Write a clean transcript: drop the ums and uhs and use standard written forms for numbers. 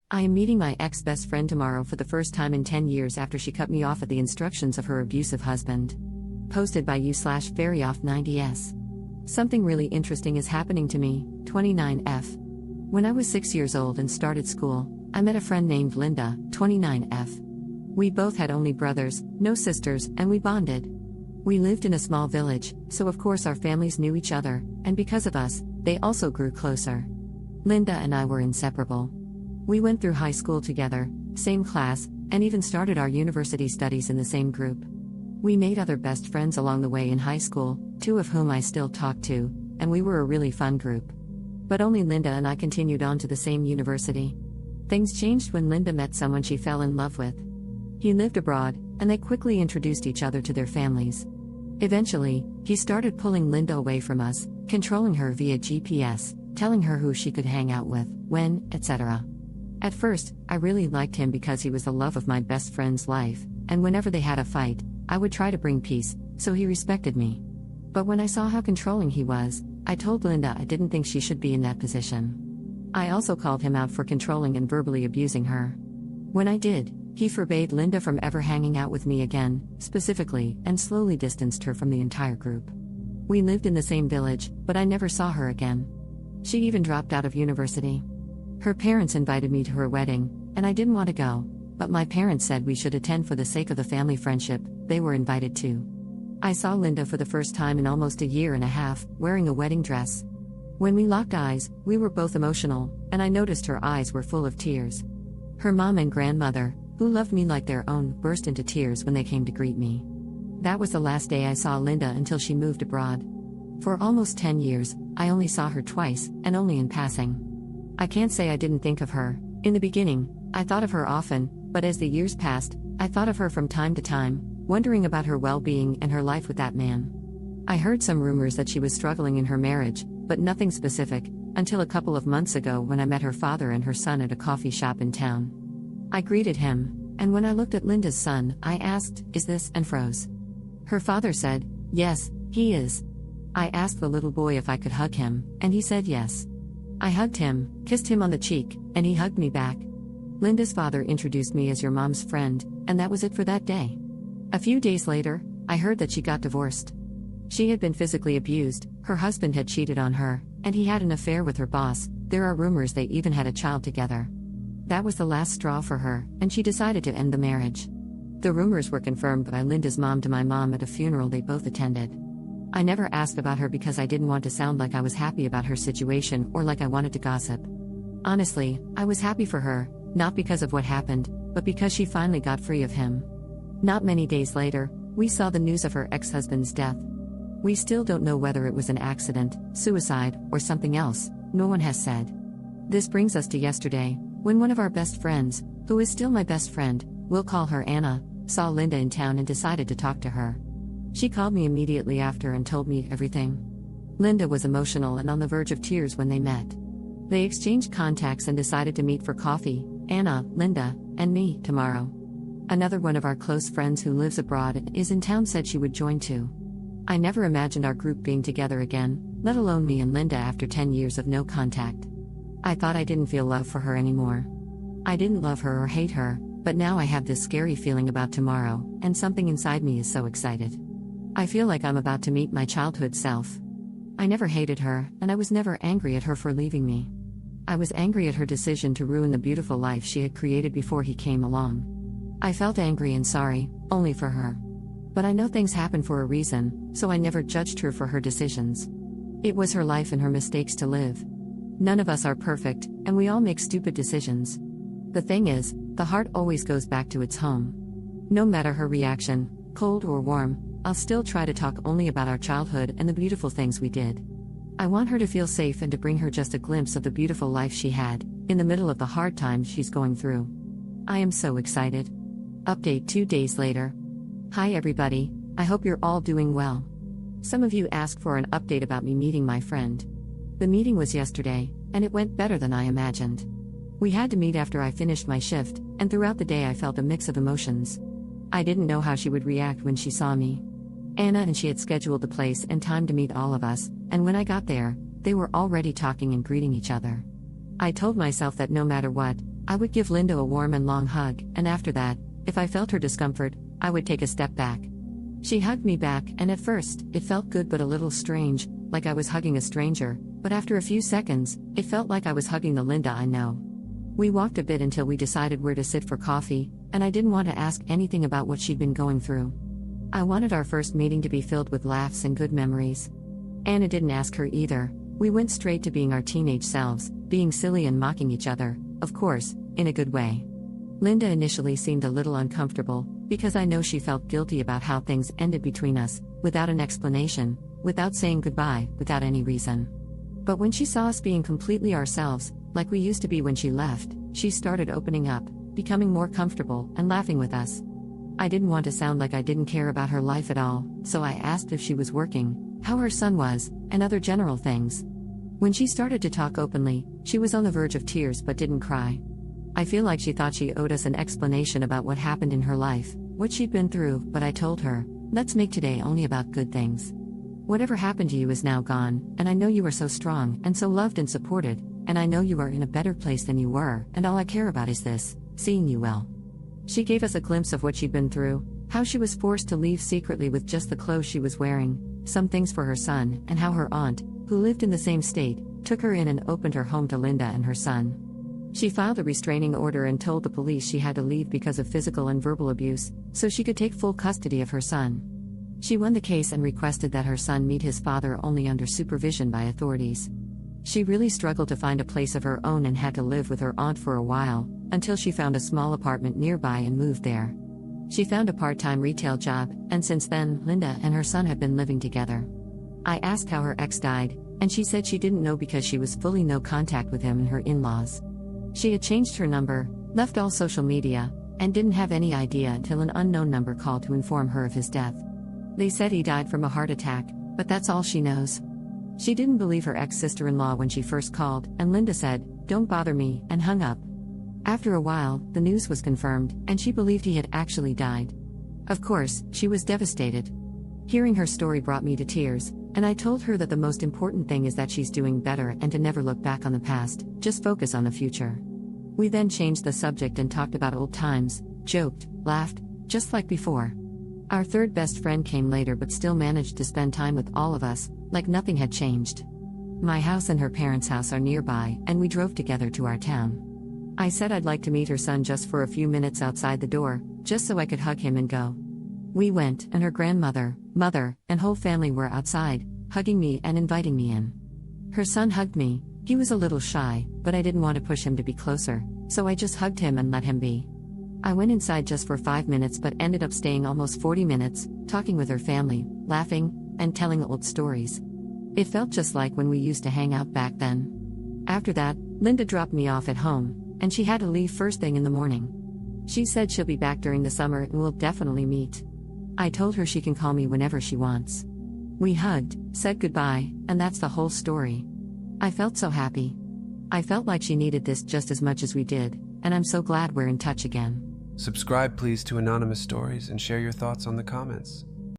I am meeting my ex-best friend tomorrow for the first time in 10 years after she cut me off at the instructions of her abusive husband. Posted by u/veryoff90s. Something really interesting is happening to me, 29F. When I was 6 years old and started school, I met a friend named Linda, 29F. We both had only brothers, no sisters, and we bonded. We lived in a small village, so of course our families knew each other, and because of us, they also grew closer. Linda and I were inseparable. We went through high school together, same class, and even started our university studies in the same group. We made other best friends along the way in high school, 2 of whom I still talk to, and we were a really fun group. But only Linda and I continued on to the same university. Things changed when Linda met someone she fell in love with. He lived abroad, and they quickly introduced each other to their families. Eventually, he started pulling Linda away from us, controlling her via GPS, telling her who she could hang out with, when, etc. At first, I really liked him because he was the love of my best friend's life, and whenever they had a fight, I would try to bring peace, so he respected me. But when I saw how controlling he was, I told Linda I didn't think she should be in that position. I also called him out for controlling and verbally abusing her. When I did, he forbade Linda from ever hanging out with me again, specifically, and slowly distanced her from the entire group. We lived in the same village, but I never saw her again. She even dropped out of university. Her parents invited me to her wedding, and I didn't want to go, but my parents said we should attend for the sake of the family friendship. They were invited too. I saw Linda for the first time in almost a year and a half, wearing a wedding dress. When we locked eyes, we were both emotional, and I noticed her eyes were full of tears. Her mom and grandmother, who loved me like their own, burst into tears when they came to greet me. That was the last day I saw Linda until she moved abroad. For almost 10 years, I only saw her twice, and only in passing. I can't say I didn't think of her. In the beginning, I thought of her often, but as the years passed, I thought of her from time to time, wondering about her well-being and her life with that man. I heard some rumors that she was struggling in her marriage, but nothing specific, until a couple of months ago when I met her father and her son at a coffee shop in town. I greeted him, and when I looked at Linda's son, I asked, "Is this?" and froze. Her father said, "Yes, he is." I asked the little boy if I could hug him, and he said yes. I hugged him, kissed him on the cheek, and he hugged me back. Linda's father introduced me as your mom's friend, and that was it for that day. A few days later, I heard that she got divorced. She had been physically abused, her husband had cheated on her, and he had an affair with her boss. There are rumors they even had a child together. That was the last straw for her, and she decided to end the marriage. The rumors were confirmed by Linda's mom to my mom at a funeral they both attended. I never asked about her because I didn't want to sound like I was happy about her situation or like I wanted to gossip. Honestly, I was happy for her, not because of what happened, but because she finally got free of him. Not many days later, we saw the news of her ex-husband's death. We still don't know whether it was an accident, suicide, or something else. No one has said. This brings us to yesterday, when one of our best friends, who is still my best friend, we'll call her Anna, saw Linda in town and decided to talk to her. She called me immediately after and told me everything. Linda was emotional and on the verge of tears when they met. They exchanged contacts and decided to meet for coffee, Anna, Linda, and me, tomorrow. Another one of our close friends who lives abroad and is in town said she would join too. I never imagined our group being together again, let alone me and Linda after 10 years of no contact. I thought I didn't feel love for her anymore. I didn't love her or hate her, but now I have this scary feeling about tomorrow, and something inside me is so excited. I feel like I'm about to meet my childhood self. I never hated her, and I was never angry at her for leaving me. I was angry at her decision to ruin the beautiful life she had created before he came along. I felt angry and sorry, only for her. But I know things happen for a reason, so I never judged her for her decisions. It was her life and her mistakes to live. None of us are perfect, and we all make stupid decisions. The thing is, the heart always goes back to its home. No matter her reaction, cold or warm, I'll still try to talk only about our childhood and the beautiful things we did. I want her to feel safe and to bring her just a glimpse of the beautiful life she had, in the middle of the hard times she's going through. I am so excited. Update 2 days later. Hi everybody, I hope you're all doing well. Some of you asked for an update about me meeting my friend. The meeting was yesterday, and it went better than I imagined. We had to meet after I finished my shift, and throughout the day I felt a mix of emotions. I didn't know how she would react when she saw me. Anna and she had scheduled the place and time to meet all of us, and when I got there, they were already talking and greeting each other. I told myself that no matter what, I would give Linda a warm and long hug, and after that, if I felt her discomfort, I would take a step back. She hugged me back, and at first, it felt good but a little strange, like I was hugging a stranger, but after a few seconds, it felt like I was hugging the Linda I know. We walked a bit until we decided where to sit for coffee, and I didn't want to ask anything about what she'd been going through. I wanted our first meeting to be filled with laughs and good memories. Anna didn't ask her either. We went straight to being our teenage selves, being silly and mocking each other, of course, in a good way. Linda initially seemed a little uncomfortable, because I know she felt guilty about how things ended between us, without an explanation, without saying goodbye, without any reason. But when she saw us being completely ourselves, like we used to be when she left, she started opening up, becoming more comfortable, and laughing with us. I didn't want to sound like I didn't care about her life at all, so I asked if she was working, how her son was, and other general things. When she started to talk openly, she was on the verge of tears but didn't cry. I feel like she thought she owed us an explanation about what happened in her life, what she'd been through, but I told her, let's make today only about good things. Whatever happened to you is now gone, and I know you are so strong and so loved and supported, and I know you are in a better place than you were, and all I care about is this, seeing you well. She gave us a glimpse of what she'd been through, how she was forced to leave secretly with just the clothes she was wearing, some things for her son, and how her aunt, who lived in the same state, took her in and opened her home to Linda and her son. She filed a restraining order and told the police she had to leave because of physical and verbal abuse, so she could take full custody of her son. She won the case and requested that her son meet his father only under supervision by authorities. She really struggled to find a place of her own and had to live with her aunt for a while, until she found a small apartment nearby and moved there. She found a part-time retail job, and since then, Linda and her son have been living together. I asked how her ex died, and she said she didn't know because she was fully no contact with him and her in-laws. She had changed her number, left all social media, and didn't have any idea until an unknown number called to inform her of his death. They said he died from a heart attack, but that's all she knows. She didn't believe her ex-sister-in-law when she first called, and Linda said, "Don't bother me," and hung up. After a while, the news was confirmed, and she believed he had actually died. Of course, she was devastated. Hearing her story brought me to tears, and I told her that the most important thing is that she's doing better and to never look back on the past, just focus on the future. We then changed the subject and talked about old times, joked, laughed, just like before. Our third best friend came later but still managed to spend time with all of us, like nothing had changed. My house and her parents' house are nearby, and we drove together to our town. I said I'd like to meet her son just for a few minutes outside the door, just so I could hug him and go. We went, and her grandmother, mother, and whole family were outside, hugging me and inviting me in. Her son hugged me. He was a little shy, but I didn't want to push him to be closer, so I just hugged him and let him be. I went inside just for 5 minutes but ended up staying almost 40 minutes, talking with her family, laughing, and telling old stories. It felt just like when we used to hang out back then. After that, Linda dropped me off at home, and she had to leave first thing in the morning. She said she'll be back during the summer and we'll definitely meet. I told her she can call me whenever she wants. We hugged, said goodbye, and that's the whole story. I felt so happy. I felt like she needed this just as much as we did, and I'm so glad we're in touch again. Subscribe please to Anonymous Stories and share your thoughts on the comments.